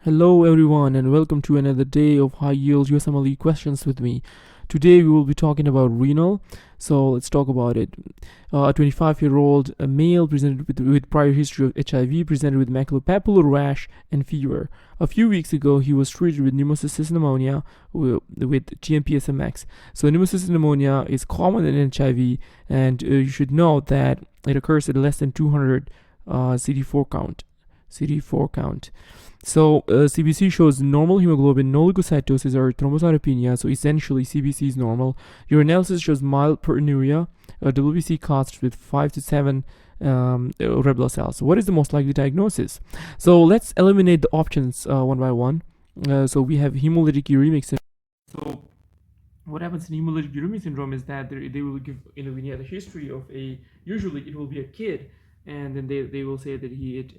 Hello everyone and welcome to another day of high yield USMLE questions with me. Today we will be talking about renal. So let's talk about it. A 25-year-old male presented with prior history of HIV presented with maculopapular rash and fever. A few weeks ago he was treated with pneumocystis pneumonia with GMP-SMX. So pneumocystis pneumonia is common in HIV, and you should know that it occurs at less than 200 CD4 count. So CBC shows normal hemoglobin, no leukocytosis or thrombocytopenia, so essentially CBC is normal. Urinalysis shows mild proteinuria, WBC caused with 5 to 7 red blood cells. So what is the most likely diagnosis? So let's eliminate the options one by one. So we have hemolytic uremic syndrome. So what happens in hemolytic uremic syndrome is that they will give, when you have a history of usually it will be a kid, and then they will say that he ate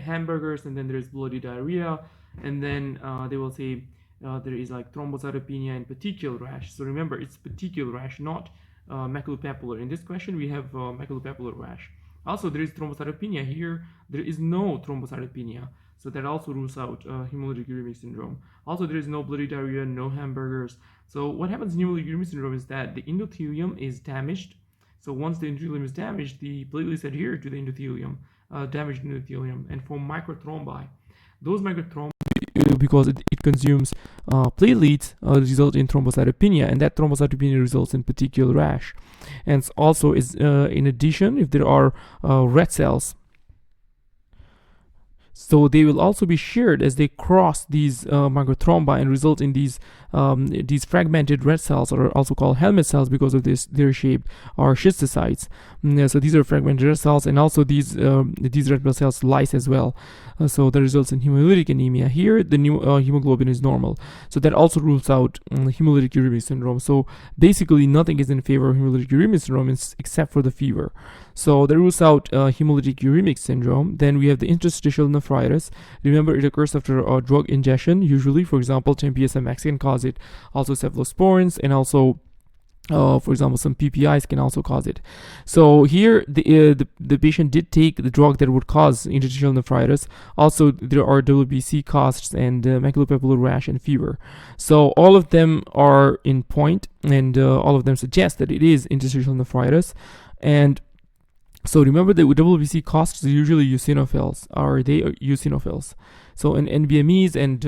hamburgers, and then there's bloody diarrhea, and then they will say there is like thrombocytopenia and petechial rash. So remember, it's petechial rash, not maculopapular. In this question we have maculopapular rash. Also there is thrombocytopenia. Here there is no thrombocytopenia, so that also rules out hemolytic uremic syndrome. Also there is no bloody diarrhea, no hamburgers. So what happens in hemolytic uremic syndrome is that the endothelium is damaged. So once the endothelium is damaged, the platelets adhere to the endothelium, damaged endothelium, and form microthrombi. Those microthrombi, because it consumes platelets, result in thrombocytopenia, and that thrombocytopenia results in petechial rash. And also, in addition, if there are red cells, so they will also be sheared as they cross these microthrombi and result in these fragmented red cells, or also called helmet cells because of their shape, are schistocytes. So these are fragmented red cells, and also these red blood cells lyse as well. So that results in hemolytic anemia. Here the hemoglobin is normal, so that also rules out hemolytic uremic syndrome. So basically nothing is in favor of hemolytic uremic syndrome except for the fever. So that rules out hemolytic uremic syndrome. Then we have the interstitial nephritis. Remember, it occurs after drug ingestion. Usually, for example, GMP-SMX can cause it. Also cephalosporins, and also for example, some PPIs can also cause it. So here the patient did take the drug that would cause interstitial nephritis. Also there are WBC casts and maculopapular rash and fever. So all of them are in point, and all of them suggest that it is interstitial nephritis. And so remember that with WBC casts usually eosinophils. Are they eosinophils? So in NBMEs and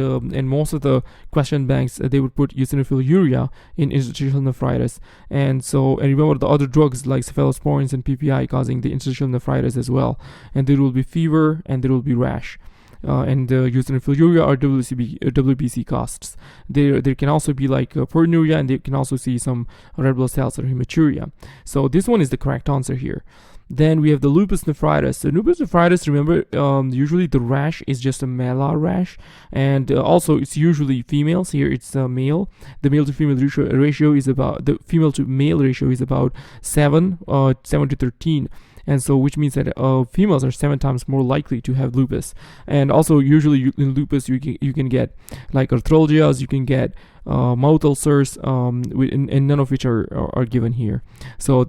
most of the question banks, they would put eosinophiluria in interstitial nephritis. And remember the other drugs like cephalosporins and PPI causing the interstitial nephritis as well. And there will be fever and there will be rash. And eosinophiluria are WBC casts. There can also be like proteinuria, and they can also see some red blood cells or hematuria. So this one is the correct answer here. Then we have the lupus nephritis. So lupus nephritis, remember, usually the rash is just a malar rash, and also it's usually females. Here it's male. The male to female ratio is about, the female to male ratio is about 7 to 13. And so which means that females are 7 times more likely to have lupus. And also usually in lupus you can get like arthralgias, you can get mouth ulcers, and none of which are given here. So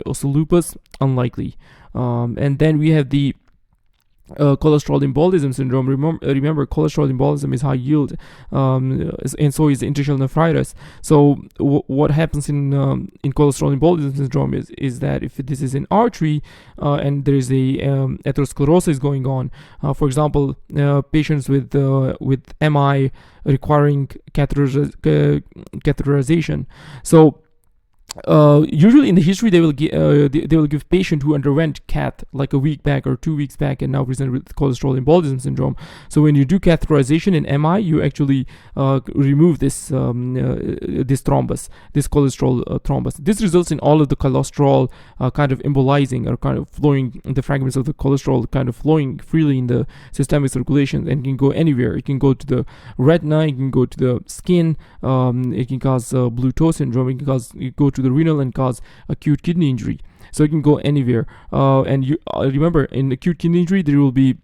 also lupus, unlikely. And then we have the cholesterol embolism syndrome. Remember, cholesterol embolism is high yield, and so is interstitial nephritis. So what happens in cholesterol embolism syndrome is that if this is an artery and there is a atherosclerosis going on, for example, patients with MI requiring catheterization. So usually in the history they will give patient who underwent cath like a week back or 2 weeks back and now present with cholesterol embolism syndrome. So when you do catheterization in MI, you actually remove this thrombus, this cholesterol thrombus. This results in all of the cholesterol kind of embolizing, or kind of flowing, the fragments of the cholesterol kind of flowing freely in the systemic circulation, and can go anywhere. It can go to the retina, it can go to the skin, it can cause blue toe syndrome, it can go to the renal and cause acute kidney injury. So it can go anywhere. And you remember, in acute kidney injury there will be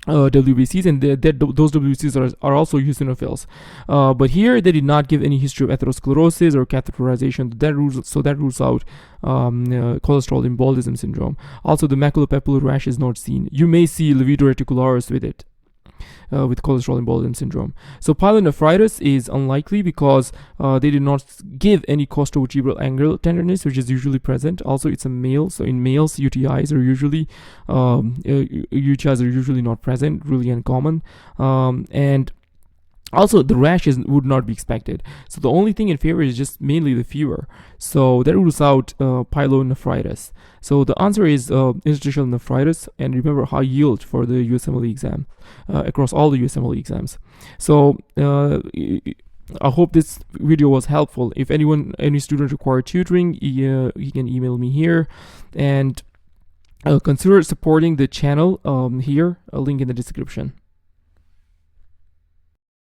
WBCs, and those WBCs are also eosinophils. But here they did not give any history of atherosclerosis or catheterization. That rules out cholesterol embolism syndrome. Also, the maculopapular rash is not seen. You may see levator reticularis with it. with cholesterol embolism syndrome. So pyelonephritis is unlikely because they did not give any costovertebral angle tenderness, which is usually present. Also, it's a male, so in males, UTIs are usually not present, really uncommon, and also the rashes would not be expected. So the only thing in favor is just mainly the fever. So that rules out pyelonephritis. So the answer is interstitial nephritis, and remember high yield for the USMLE exam across all the USMLE exams. So I hope this video was helpful. If any student require tutoring, he can email me here, and consider supporting the channel here, a link in the description.